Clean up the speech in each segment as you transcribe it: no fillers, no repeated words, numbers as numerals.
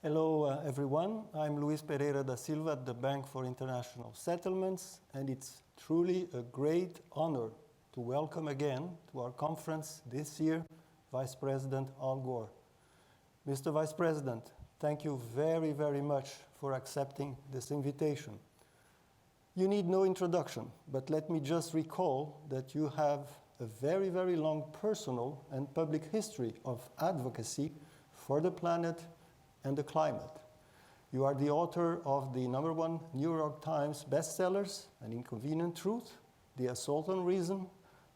Hello, everyone. I'm Luis Pereira da Silva at the Bank for International Settlements, and it's truly a great honor to welcome again to our conference this year Vice President Al Gore. Mr. Vice President, thank you very, very much for accepting this invitation. You need no introduction, but let me just recall that you have a very, very long personal and public history of advocacy for the planet and the climate. You are the author of the #1 New York Times bestsellers, An Inconvenient Truth, The Assault on Reason,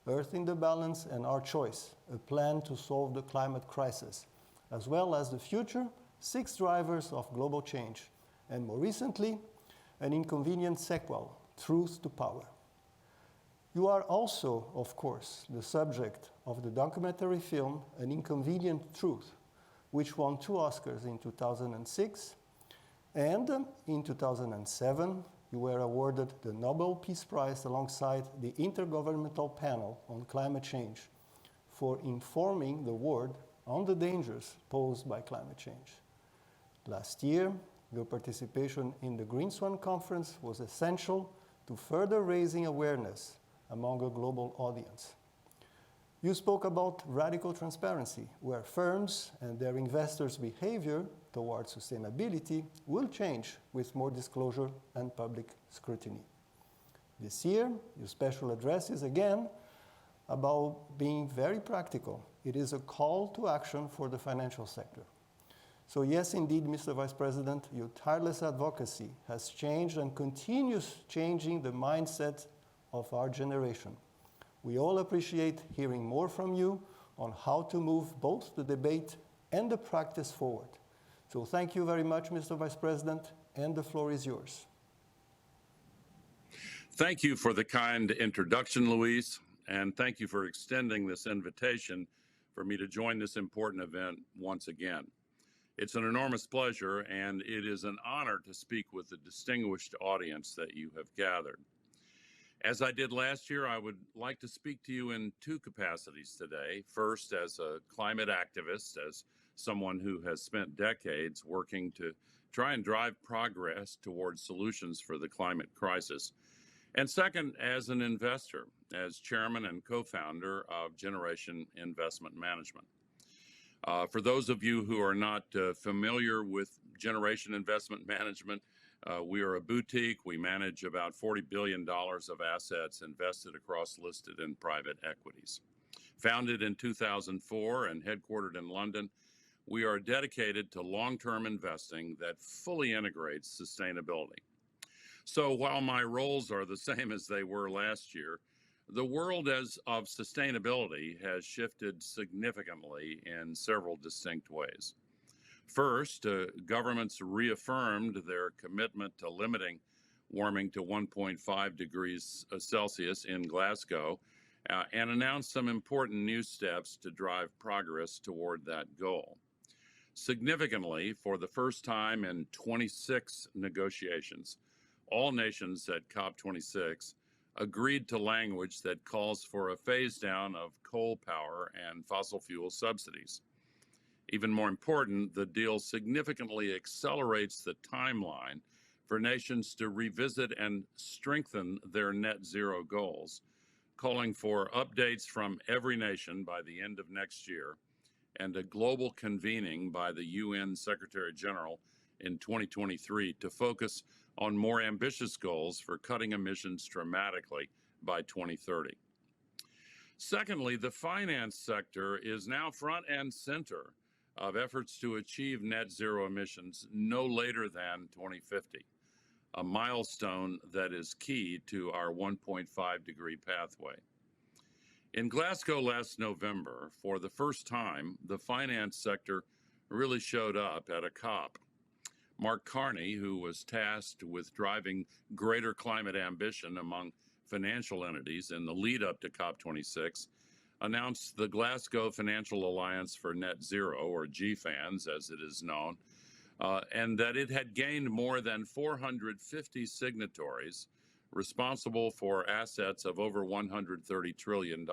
Earth in the Balance, and Our Choice, a plan to solve the climate crisis, as well as the future 6 drivers of global change, and more recently, An Inconvenient Sequel, Truth to Power. You are also, of course, the subject of the documentary film An Inconvenient Truth, which won 2 Oscars in 2006, and in 2007, you were awarded the Nobel Peace Prize alongside the Intergovernmental Panel on Climate Change for informing the world on the dangers posed by climate change. Last year, your participation in the Green Swan Conference was essential to further raising awareness among a global audience. You spoke about radical transparency, where firms and their investors' behavior towards sustainability will change with more disclosure and public scrutiny. This year, your special address is again about being very practical. It is a call to action for the financial sector. So yes, indeed, Mr. Vice President, your tireless advocacy has changed and continues changing the mindset of our generation. We all appreciate hearing more from you on how to move both the debate and the practice forward. So thank you very much, Mr. Vice President, and the floor is yours. Thank you for the kind introduction, Luis, and thank you for extending this invitation for me to join this important event once again. It's an enormous pleasure, and it is an honor to speak with the distinguished audience that you have gathered. As I did last year, I would like to speak to you in 2 capacities today. First, as a climate activist, as someone who has spent decades working to try and drive progress towards solutions for the climate crisis. And second, as an investor, as chairman and co-founder of Generation Investment Management. For those of you who are not familiar with Generation Investment Management, we are a boutique. We manage about $40 billion of assets invested across listed and private equities. Founded in 2004 and headquartered in London, we are dedicated to long-term investing that fully integrates sustainability. So while my roles are the same as they were last year, the world of sustainability has shifted significantly in several distinct ways. First, governments reaffirmed their commitment to limiting warming to 1.5 degrees Celsius in Glasgow and announced some important new steps to drive progress toward that goal. Significantly, for the first time in 26 negotiations, all nations at COP26 agreed to language that calls for a phase down of coal power and fossil fuel subsidies. Even more important, the deal significantly accelerates the timeline for nations to revisit and strengthen their net zero goals, calling for updates from every nation by the end of next year and a global convening by the UN Secretary General in 2023 to focus on more ambitious goals for cutting emissions dramatically by 2030. Secondly, the finance sector is now front and center of efforts to achieve net zero emissions no later than 2050, a milestone that is key to our 1.5 degree pathway. In Glasgow last November, for the first time, the finance sector really showed up at a COP. Mark Carney, who was tasked with driving greater climate ambition among financial entities in the lead up to COP26, announced the Glasgow Financial Alliance for Net Zero, or GFANZ as it is known, and that it had gained more than 450 signatories responsible for assets of over $130 trillion.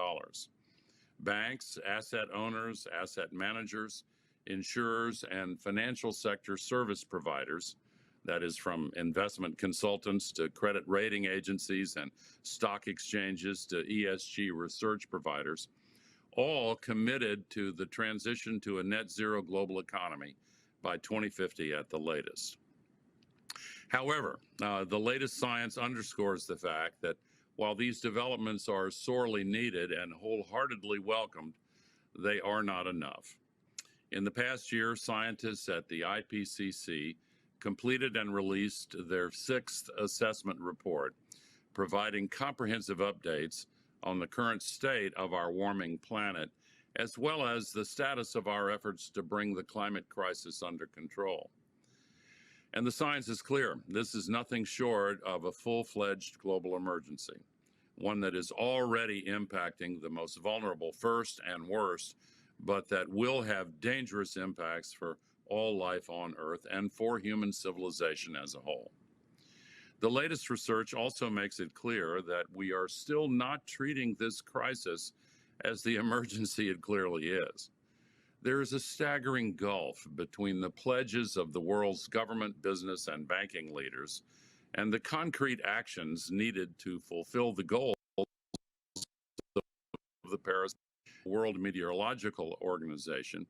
Banks, asset owners, asset managers, insurers, and financial sector service providers, that is, from investment consultants to credit rating agencies and stock exchanges to ESG research providers, all committed to the transition to a net zero global economy by 2050 at the latest. However, the latest science underscores the fact that while these developments are sorely needed and wholeheartedly welcomed, they are not enough. In the past year, scientists at the IPCC completed and released their 6th assessment report, providing comprehensive updates on the current state of our warming planet, as well as the status of our efforts to bring the climate crisis under control. And the science is clear. This is nothing short of a full-fledged global emergency, one that is already impacting the most vulnerable first and worst, but that will have dangerous impacts for all life on Earth and for human civilization as a whole. The latest research also makes it clear that we are still not treating this crisis as the emergency it clearly is. There is a staggering gulf between the pledges of the world's government, business, and banking leaders and the concrete actions needed to fulfill the goals of the Paris World Meteorological Organization.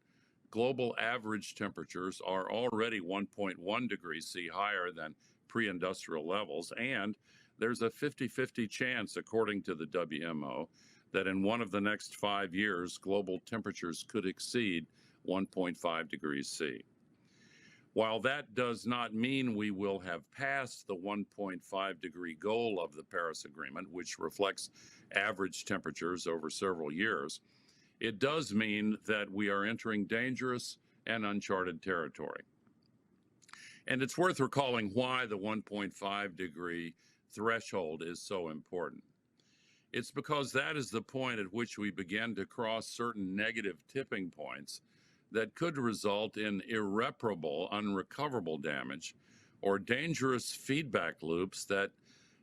Global average temperatures are already 1.1 degrees C higher than pre-industrial levels, and there's a 50-50 chance, according to the WMO, that in one of the next 5 years, global temperatures could exceed 1.5 degrees C. While that does not mean we will have passed the 1.5 degree goal of the Paris Agreement, which reflects average temperatures over several years, it does mean that we are entering dangerous and uncharted territory. And it's worth recalling why the 1.5 degree threshold is so important. It's because that is the point at which we begin to cross certain negative tipping points that could result in irreparable, unrecoverable damage or dangerous feedback loops that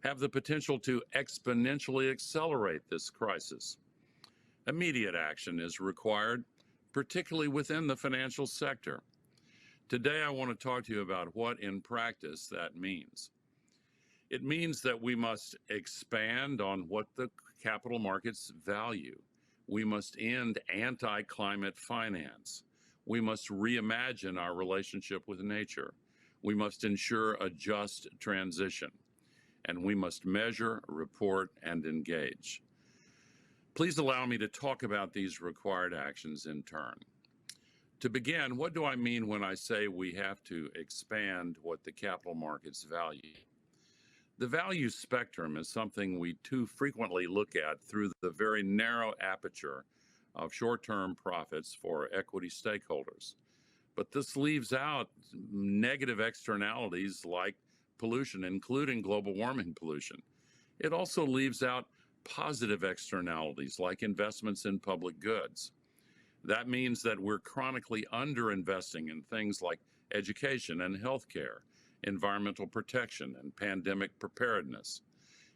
have the potential to exponentially accelerate this crisis. Immediate action is required, particularly within the financial sector. Today, I want to talk to you about what in practice that means. It means that we must expand on what the capital markets value. We must end anti-climate finance. We must reimagine our relationship with nature. We must ensure a just transition. And we must measure, report, and engage. Please allow me to talk about these required actions in turn. To begin, what do I mean when I say we have to expand what the capital markets value? The value spectrum is something we too frequently look at through the very narrow aperture of short-term profits for equity stakeholders. But this leaves out negative externalities like pollution, including global warming pollution. It also leaves out positive externalities like investments in public goods. That means that we're chronically underinvesting in things like education and healthcare, environmental protection, and pandemic preparedness.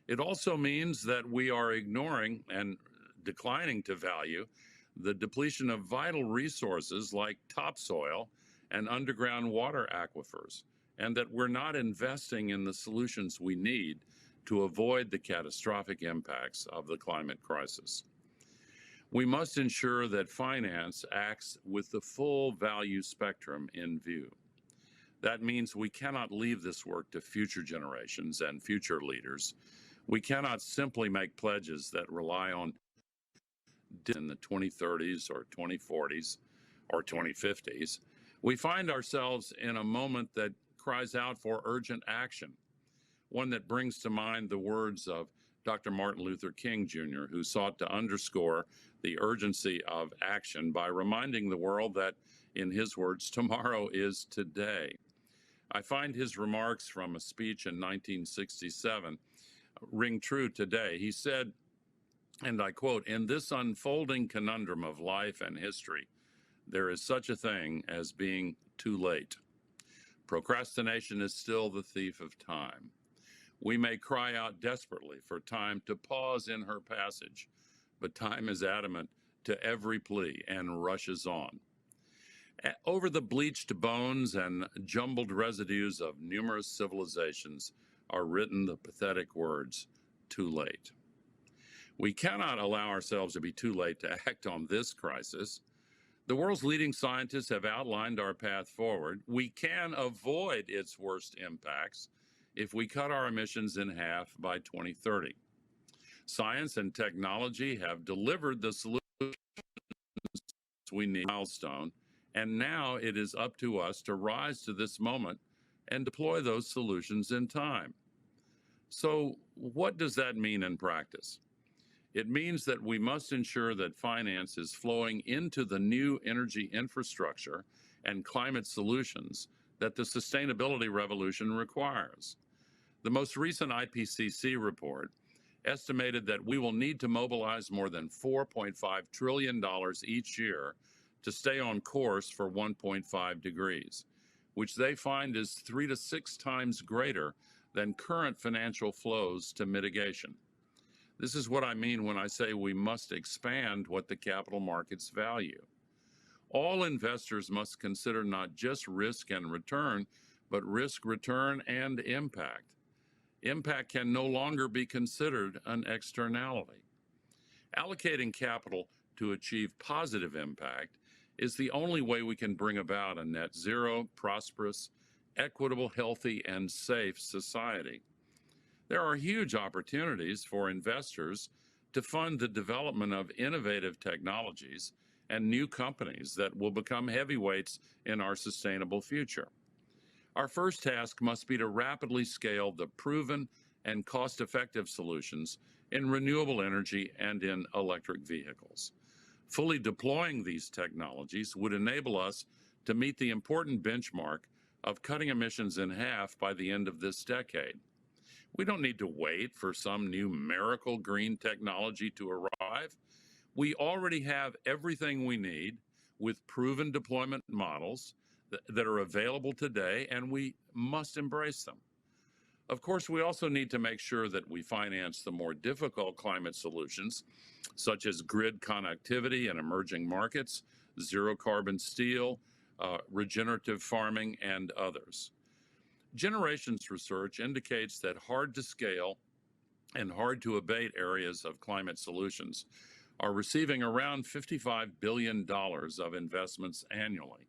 It also means that we are ignoring and declining to value the depletion of vital resources like topsoil and underground water aquifers, and that we're not investing in the solutions we need to avoid the catastrophic impacts of the climate crisis. We must ensure that finance acts with the full value spectrum in view. That means we cannot leave this work to future generations and future leaders. We cannot simply make pledges that rely on in the 2030s or 2040s or 2050s. We find ourselves in a moment that cries out for urgent action, one that brings to mind the words of Dr. Martin Luther King Jr., who sought to underscore the urgency of action by reminding the world that, in his words, tomorrow is today. I find his remarks from a speech in 1967 ring true today. He said, and I quote, "In this unfolding conundrum of life and history, there is such a thing as being too late. Procrastination is still the thief of time. We may cry out desperately for time to pause in her passage, but time is adamant to every plea and rushes on." Over the bleached bones and jumbled residues of numerous civilizations are written the pathetic words, too late. We cannot allow ourselves to be too late to act on this crisis. The world's leading scientists have outlined our path forward. We can avoid its worst impacts if we cut our emissions in half by 2030. Science and technology have delivered the solutions we need. Milestone, and now it is up to us to rise to this moment and deploy those solutions in time. So, what does that mean in practice? It means that we must ensure that finance is flowing into the new energy infrastructure and climate solutions that the sustainability revolution requires. The most recent IPCC report estimated that we will need to mobilize more than $4.5 trillion each year to stay on course for 1.5 degrees, which they find is 3 to 6 times greater than current financial flows to mitigation. This is what I mean when I say we must expand what the capital markets value. All investors must consider not just risk and return, but risk, return, and impact. Impact can no longer be considered an externality. Allocating capital to achieve positive impact is the only way we can bring about a net zero, prosperous, equitable, healthy, and safe society. There are huge opportunities for investors to fund the development of innovative technologies and new companies that will become heavyweights in our sustainable future. Our first task must be to rapidly scale the proven and cost-effective solutions in renewable energy and in electric vehicles. Fully deploying these technologies would enable us to meet the important benchmark of cutting emissions in half by the end of this decade. We don't need to wait for some new miracle green technology to arrive. We already have everything we need with proven deployment models that are available today, and we must embrace them. Of course, we also need to make sure that we finance the more difficult climate solutions, such as grid connectivity in emerging markets, zero carbon steel, regenerative farming, and others. Generations research indicates that hard to scale and hard to abate areas of climate solutions are receiving around $55 billion of investments annually.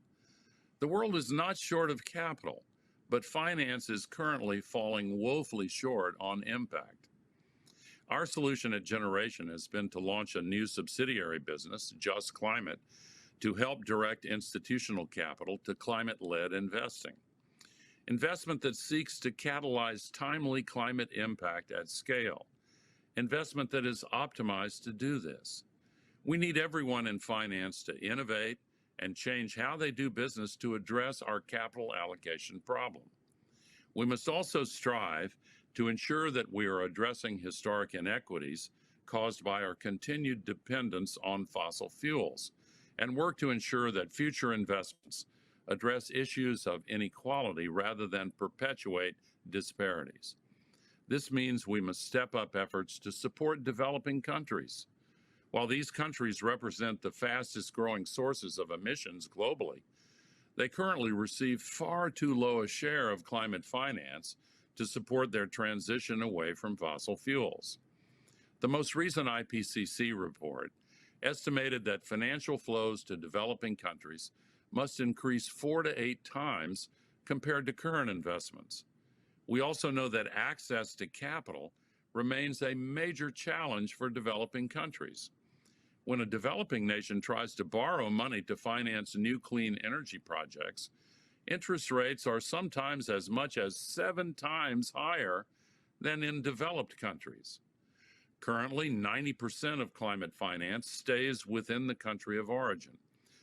The world is not short of capital, but finance is currently falling woefully short on impact. Our solution at Generation has been to launch a new subsidiary business, Just Climate, to help direct institutional capital to climate-led investing. Investment that seeks to catalyze timely climate impact at scale. Investment that is optimized to do this. We need everyone in finance to innovate and change how they do business to address our capital allocation problem. We must also strive to ensure that we are addressing historic inequities caused by our continued dependence on fossil fuels, and work to ensure that future investments address issues of inequality rather than perpetuate disparities. This means we must step up efforts to support developing countries. While these countries represent the fastest growing sources of emissions globally, they currently receive far too low a share of climate finance to support their transition away from fossil fuels. The most recent IPCC report estimated that financial flows to developing countries must increase 4 to 8 times compared to current investments. We also know that access to capital remains a major challenge for developing countries. When a developing nation tries to borrow money to finance new clean energy projects, interest rates are sometimes as much as 7 times higher than in developed countries. Currently, 90% of climate finance stays within the country of origin,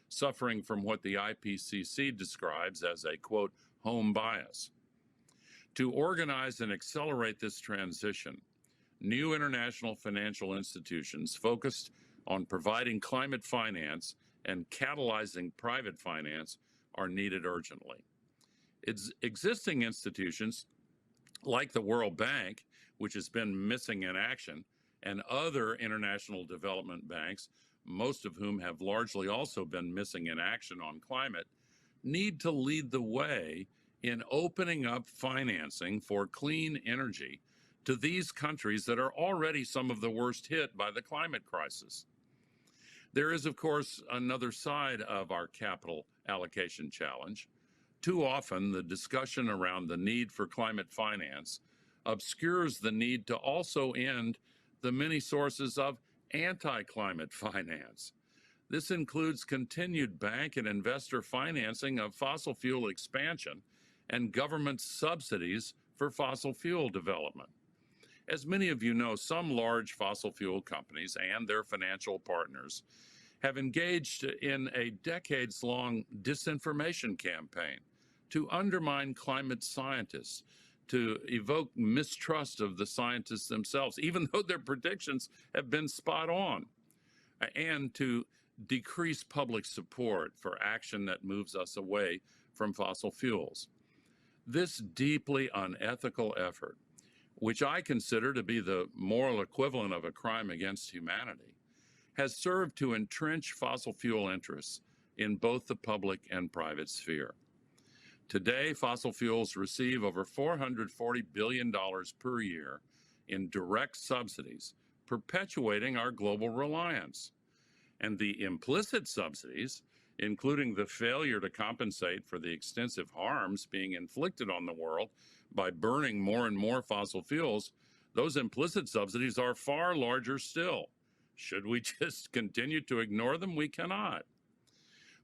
suffering from what the IPCC describes as a, quote, home bias. To organize and accelerate this transition, new international financial institutions focused on providing climate finance and catalyzing private finance are needed urgently. Existing institutions like the World Bank, which has been missing in action, and other international development banks, most of whom have largely also been missing in action on climate, need to lead the way in opening up financing for clean energy to these countries that are already some of the worst hit by the climate crisis. There is, of course, another side of our capital allocation challenge. Too often, the discussion around the need for climate finance obscures the need to also end the many sources of anti-climate finance. This includes continued bank and investor financing of fossil fuel expansion and government subsidies for fossil fuel development. As many of you know, some large fossil fuel companies and their financial partners have engaged in a decades-long disinformation campaign to undermine climate scientists, to evoke mistrust of the scientists themselves, even though their predictions have been spot on, and to decrease public support for action that moves us away from fossil fuels. This deeply unethical effort, which I consider to be the moral equivalent of a crime against humanity, has served to entrench fossil fuel interests in both the public and private sphere. Today, fossil fuels receive over $440 billion per year in direct subsidies, perpetuating our global reliance. And the implicit subsidies, including the failure to compensate for the extensive harms being inflicted on the world by burning more and more fossil fuels, those implicit subsidies are far larger still. Should we just continue to ignore them? We cannot.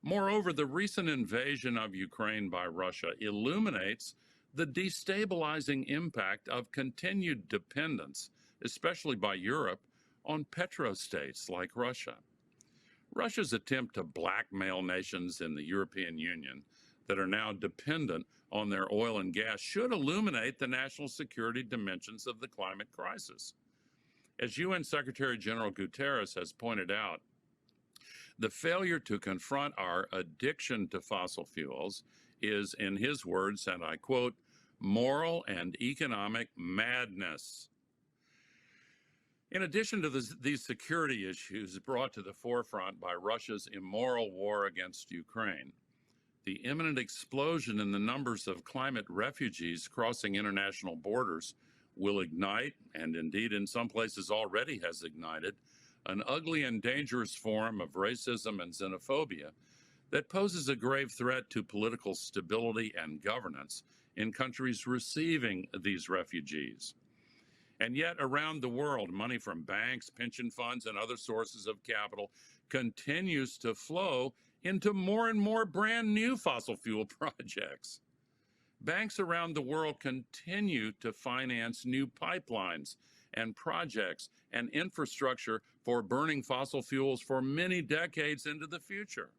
Moreover, the recent invasion of Ukraine by Russia illuminates the destabilizing impact of continued dependence, especially by Europe, on petrostates like Russia. Russia's attempt to blackmail nations in the European Union that are now dependent on their oil and gas should illuminate the national security dimensions of the climate crisis. As UN Secretary General Guterres has pointed out, the failure to confront our addiction to fossil fuels is, in his words, and I quote, moral and economic madness. In addition to these security issues brought to the forefront by Russia's immoral war against Ukraine, the imminent explosion in the numbers of climate refugees crossing international borders will ignite, and indeed in some places already has ignited, an ugly and dangerous form of racism and xenophobia that poses a grave threat to political stability and governance in countries receiving these refugees. And yet, around the world, money from banks, pension funds, and other sources of capital continues to flow into more and more brand new fossil fuel projects. Banks around the world continue to finance new pipelines and projects and infrastructure for burning fossil fuels for many decades into the future.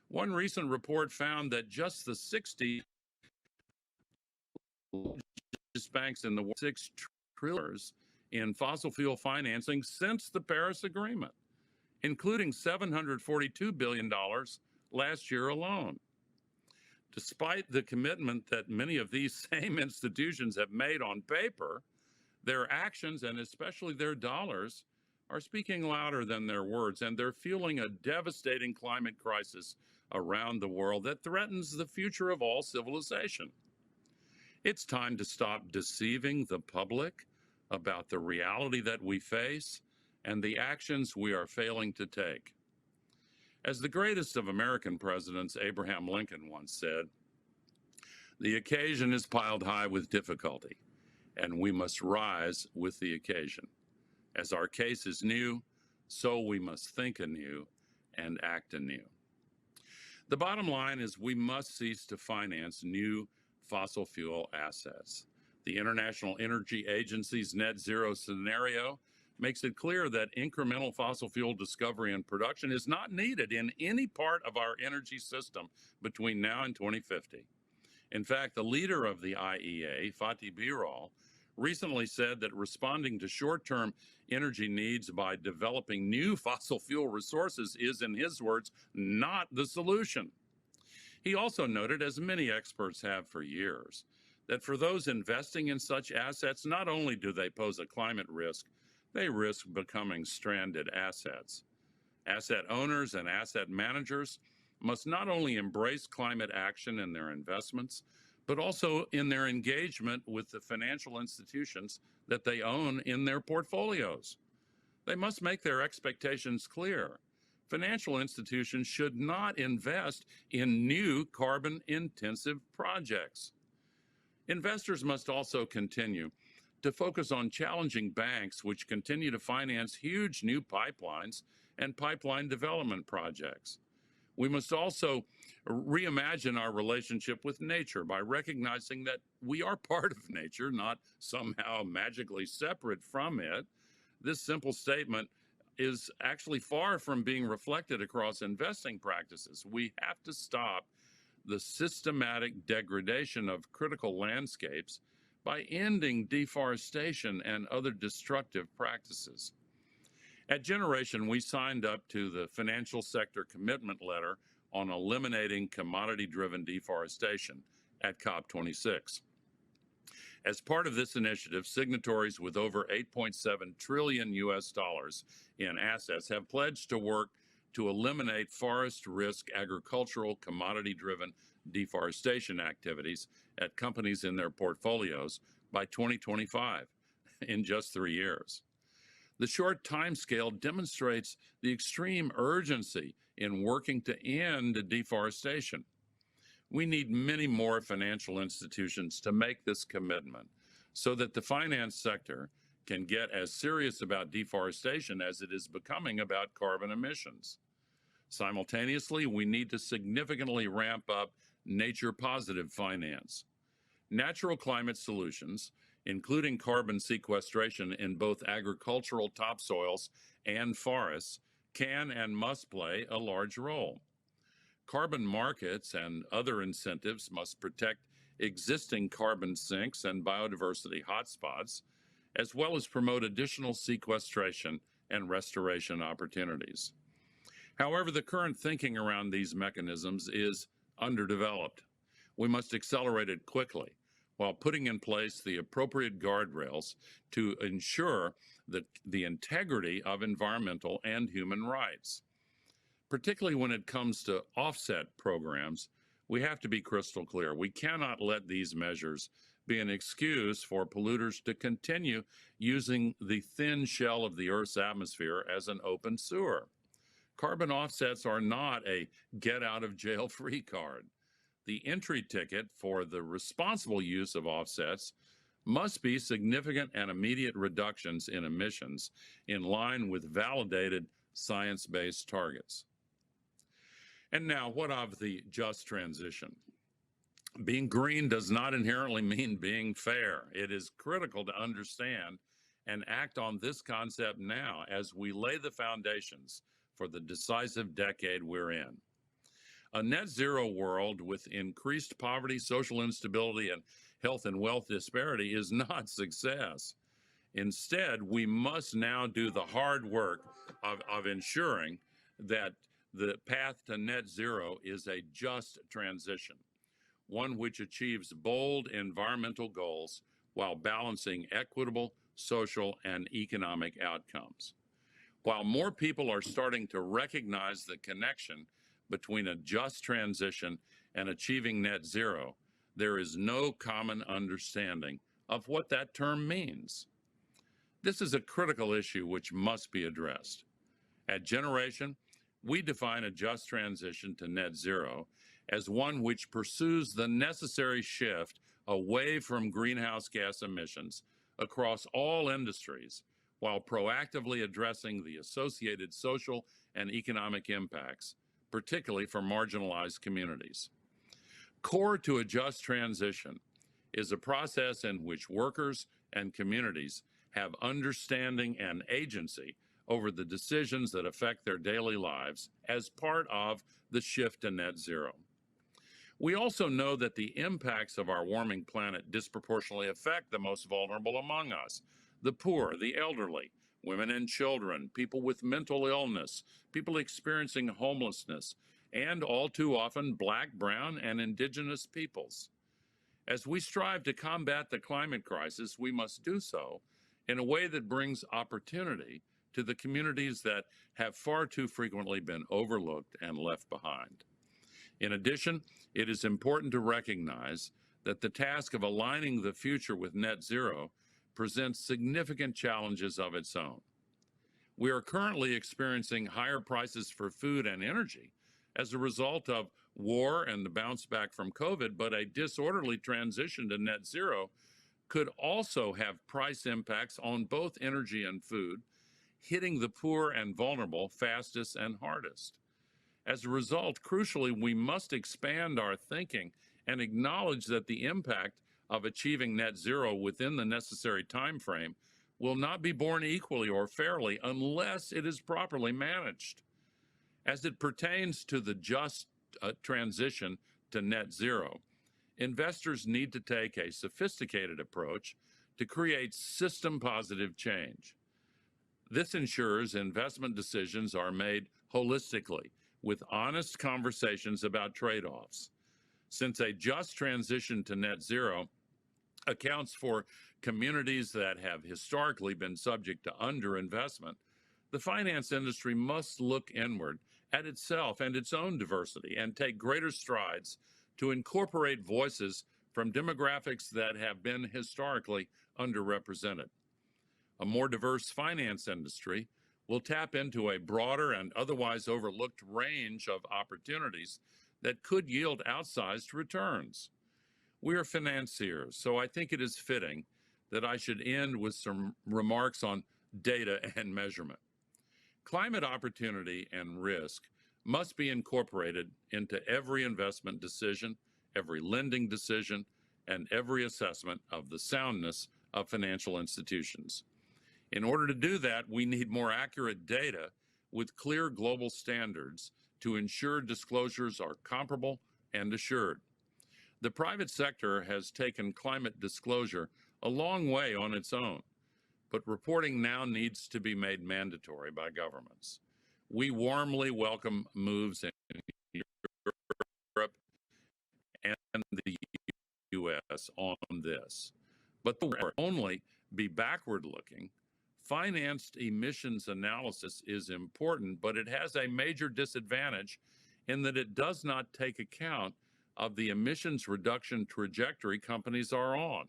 One recent report found that just the 60 largest banks in the world, $6 trillion in fossil fuel financing since the Paris Agreement, including $742 billion last year alone. Despite the commitment that many of these same institutions have made on paper, their actions, and especially their dollars, are speaking louder than their words, and they're fueling a devastating climate crisis around the world that threatens the future of all civilization. It's time to stop deceiving the public about the reality that we face and the actions we are failing to take. As the greatest of American presidents, Abraham Lincoln, once said, "The occasion is piled high with difficulty, and we must rise with the occasion. As our case is new, so we must think anew and act anew." The bottom line is we must cease to finance new fossil fuel assets. The International Energy Agency's net zero scenario makes it clear that incremental fossil fuel discovery and production is not needed in any part of our energy system between now and 2050. In fact, the leader of the IEA, Fatih Birol, recently said that responding to short-term energy needs by developing new fossil fuel resources is, in his words, not the solution. He also noted, as many experts have for years, that for those investing in such assets, not only do they pose a climate risk, they risk becoming stranded assets. Asset owners and asset managers must not only embrace climate action in their investments, but also in their engagement with the financial institutions that they own in their portfolios. They must make their expectations clear. Financial institutions should not invest in new carbon-intensive projects. Investors must also continue to focus on challenging banks which continue to finance huge new pipelines and pipeline development projects. We must also reimagine our relationship with nature by recognizing that we are part of nature, not somehow magically separate from it. This simple statement is actually far from being reflected across investing practices. We have to stop the systematic degradation of critical landscapes by ending deforestation and other destructive practices. At Generation, we signed up to the Financial Sector Commitment Letter on eliminating commodity-driven deforestation at COP26. As part of this initiative, signatories with over 8.7 trillion US dollars in assets have pledged to work to eliminate forest risk agricultural commodity-driven deforestation activities at companies in their portfolios by 2025, in just 3 years. The short timescale demonstrates the extreme urgency in working to end deforestation. We need many more financial institutions to make this commitment so that the finance sector can get as serious about deforestation as it is becoming about carbon emissions. Simultaneously, we need to significantly ramp up nature-positive finance. Natural climate solutions, including carbon sequestration in both agricultural topsoils and forests, can and must play a large role. Carbon markets and other incentives must protect existing carbon sinks and biodiversity hotspots, as well as promote additional sequestration and restoration opportunities. However, the current thinking around these mechanisms is underdeveloped. We must accelerate it quickly while putting in place the appropriate guardrails to ensure the integrity of environmental and human rights. Particularly when it comes to offset programs, we have to be crystal clear. We cannot let these measures be an excuse for polluters to continue using the thin shell of the Earth's atmosphere as an open sewer. Carbon offsets are not a get-out-of-jail-free card. The entry ticket for the responsible use of offsets must be significant and immediate reductions in emissions in line with validated science-based targets. And now, what of the just transition? Being green does not inherently mean being fair. It is critical to understand and act on this concept now as we lay the foundations for the decisive decade we're in. A net zero world with increased poverty, social instability, and health and wealth disparity is not success. Instead, we must now do the hard work of ensuring that the path to net zero is a just transition, one which achieves bold environmental goals while balancing equitable, social, and economic outcomes. While more people are starting to recognize the connection between a just transition and achieving net zero, there is no common understanding of what that term means. This is a critical issue which must be addressed. At Generation, we define a just transition to net zero as one which pursues the necessary shift away from greenhouse gas emissions across all industries while proactively addressing the associated social and economic impacts, particularly for marginalized communities. Core to a just transition is a process in which workers and communities have understanding and agency over the decisions that affect their daily lives as part of the shift to net zero. We also know that the impacts of our warming planet disproportionately affect the most vulnerable among us: the poor, the elderly, women and children, people with mental illness, people experiencing homelessness, and all too often Black, brown, and indigenous peoples. As we strive to combat the climate crisis, we must do so in a way that brings opportunity to the communities that have far too frequently been overlooked and left behind. In addition, it is important to recognize that the task of aligning the future with net zero presents significant challenges of its own. We are currently experiencing higher prices for food and energy as a result of war and the bounce back from COVID, but a disorderly transition to net zero could also have price impacts on both energy and food, hitting the poor and vulnerable fastest and hardest. As a result, crucially, we must expand our thinking and acknowledge that the impact of achieving net zero within the necessary time frame will not be borne equally or fairly unless it is properly managed. As it pertains to the just transition to net zero, investors need to take a sophisticated approach to create system-positive change. This ensures investment decisions are made holistically, with honest conversations about trade-offs. Since a just transition to net zero accounts for communities that have historically been subject to underinvestment, the finance industry must look inward at itself and its own diversity and take greater strides to incorporate voices from demographics that have been historically underrepresented. A more diverse finance industry will tap into a broader and otherwise overlooked range of opportunities that could yield outsized returns. We are financiers, so I think it is fitting that I should end with some remarks on data and measurement. Climate opportunity and risk must be incorporated into every investment decision, every lending decision, and every assessment of the soundness of financial institutions. In order to do that, we need more accurate data with clear global standards to ensure disclosures are comparable and assured. The private sector has taken climate disclosure a long way on its own, but reporting now needs to be made mandatory by governments. We warmly welcome moves in Europe and the U.S. on this, but they will only be backward-looking. Financed emissions analysis is important, but it has a major disadvantage in that it does not take account of the emissions reduction trajectory companies are on.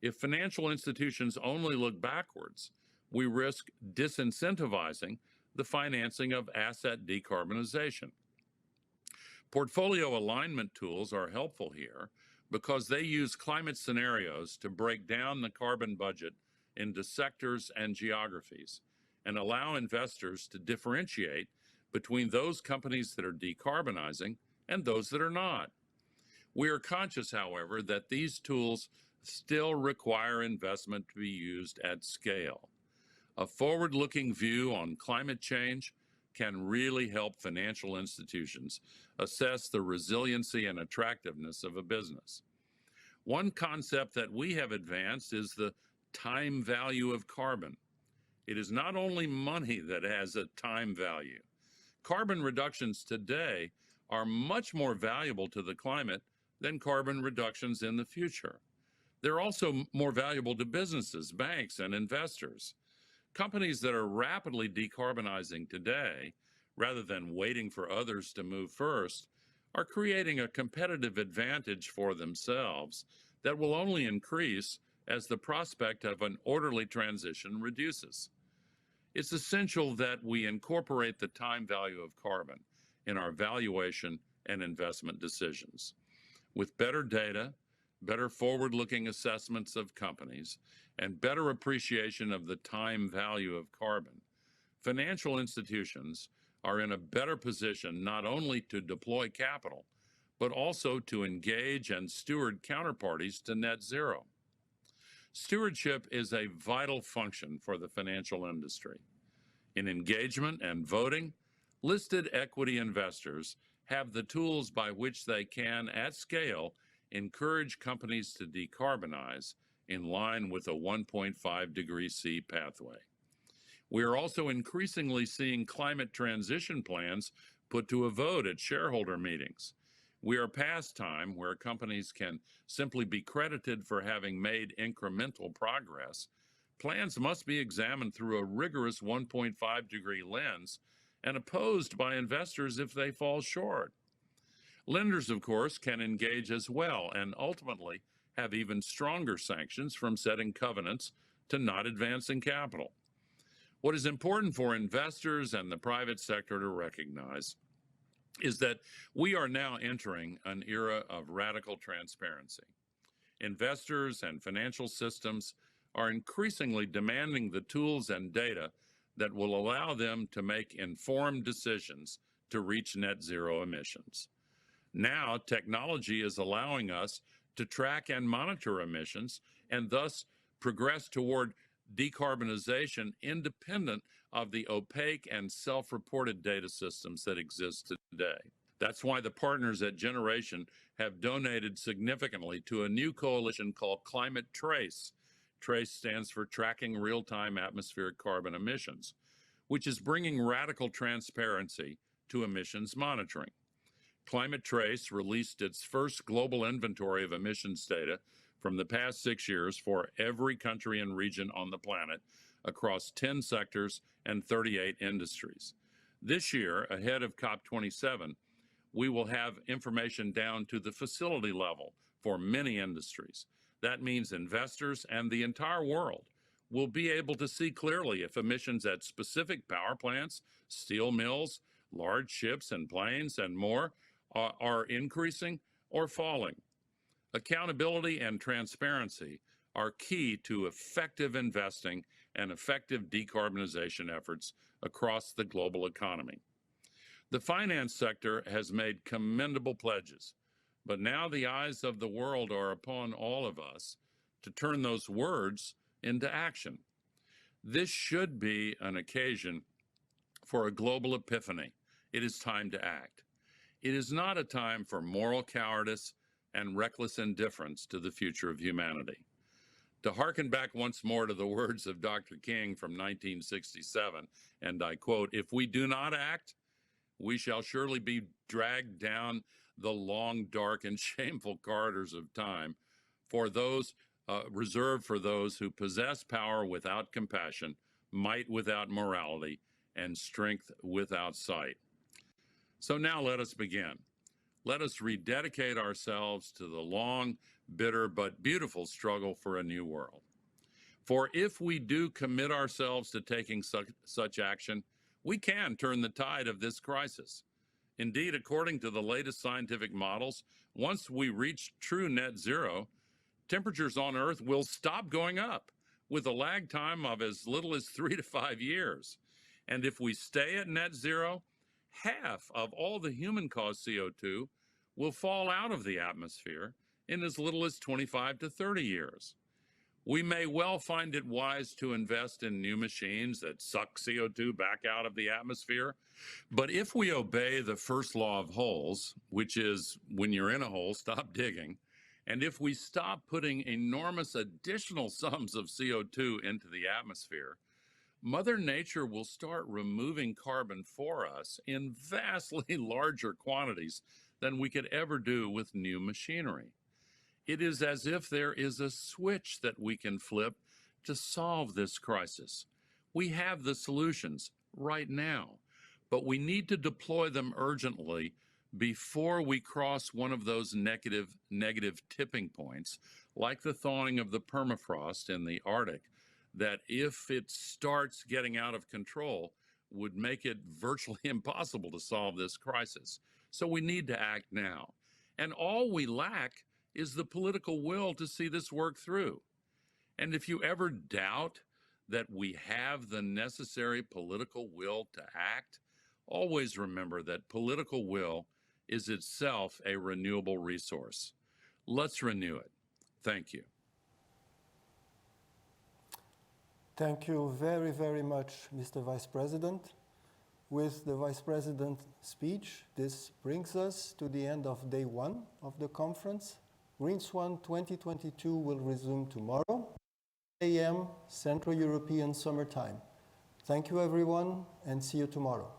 If financial institutions only look backwards, we risk disincentivizing the financing of asset decarbonization. Portfolio alignment tools are helpful here because they use climate scenarios to break down the carbon budget into sectors and geographies and allow investors to differentiate between those companies that are decarbonizing and those that are not. We are conscious, however, that these tools still require investment to be used at scale. A forward-looking view on climate change can really help financial institutions assess the resiliency and attractiveness of a business. One concept that we have advanced is the time value of carbon. It is not only money that has a time value. Carbon reductions today are much more valuable to the climate than carbon reductions in the future. They're also more valuable to businesses, banks, and investors. Companies that are rapidly decarbonizing today, rather than waiting for others to move first, are creating a competitive advantage for themselves that will only increase as the prospect of an orderly transition reduces. It's essential that we incorporate the time value of carbon in our valuation and investment decisions. With better data, better forward-looking assessments of companies, and better appreciation of the time value of carbon, financial institutions are in a better position not only to deploy capital, but also to engage and steward counterparties to net zero. Stewardship is a vital function for the financial industry. In engagement and voting, listed equity investors have the tools by which they can, at scale, encourage companies to decarbonize in line with a 1.5 degree C pathway. We are also increasingly seeing climate transition plans put to a vote at shareholder meetings. We are past time where companies can simply be credited for having made incremental progress. Plans must be examined through a rigorous 1.5 degree lens and opposed by investors if they fall short. Lenders, of course, can engage as well and ultimately have even stronger sanctions from setting covenants to not advancing capital. What is important for investors and the private sector to recognize is that we are now entering an era of radical transparency. Investors and financial systems are increasingly demanding the tools and data that will allow them to make informed decisions to reach net zero emissions. Now, technology is allowing us to track and monitor emissions and thus progress toward decarbonization independent of the opaque and self-reported data systems that exist today. That's why the partners at Generation have donated significantly to a new coalition called Climate Trace. TRACE stands for Tracking Real-Time Atmospheric Carbon Emissions, which is bringing radical transparency to emissions monitoring. Climate Trace released its first global inventory of emissions data from the past 6 years for every country and region on the planet across 10 sectors and 38 industries. This year, ahead of COP27, we will have information down to the facility level for many industries. That means investors and the entire world will be able to see clearly if emissions at specific power plants, steel mills, large ships and planes, and more are increasing or falling. Accountability and transparency are key to effective investing and effective decarbonization efforts across the global economy. The finance sector has made commendable pledges, but now the eyes of the world are upon all of us to turn those words into action. This should be an occasion for a global epiphany. It is time to act. It is not a time for moral cowardice and reckless indifference to the future of humanity. To hearken back once more to the words of Dr. King from 1967, and I quote, "If we do not act, we shall surely be dragged down the long, dark, and shameful corridors of time for those reserved for those who possess power without compassion, might without morality, and strength without sight." So now let us begin. Let us rededicate ourselves to the long, bitter, but beautiful struggle for a new world. For if we do commit ourselves to taking such action, we can turn the tide of this crisis. Indeed, according to the latest scientific models, once we reach true net zero, temperatures on Earth will stop going up with a lag time of as little as 3 to 5 years. And if we stay at net zero, half of all the human-caused CO2 will fall out of the atmosphere in as little as 25 to 30 years. We may well find it wise to invest in new machines that suck CO2 back out of the atmosphere, but if we obey the first law of holes, which is when you're in a hole, stop digging, and if we stop putting enormous additional sums of CO2 into the atmosphere, Mother Nature will start removing carbon for us in vastly larger quantities than we could ever do with new machinery. It is as if there is a switch that we can flip to solve this crisis. We have the solutions right now, but we need to deploy them urgently before we cross one of those negative tipping points, like the thawing of the permafrost in the Arctic, that if it starts getting out of control, would make it virtually impossible to solve this crisis. So we need to act now. And all we lack is the political will to see this work through. And if you ever doubt that we have the necessary political will to act, always remember that political will is itself a renewable resource. Let's renew it. Thank you. Thank you very, very much, Mr. Vice President. With the Vice President's speech, this brings us to the end of day one of the conference. Green Swan 2022 will resume tomorrow, 8 a.m. Central European Summer Time. Thank you, everyone, and see you tomorrow.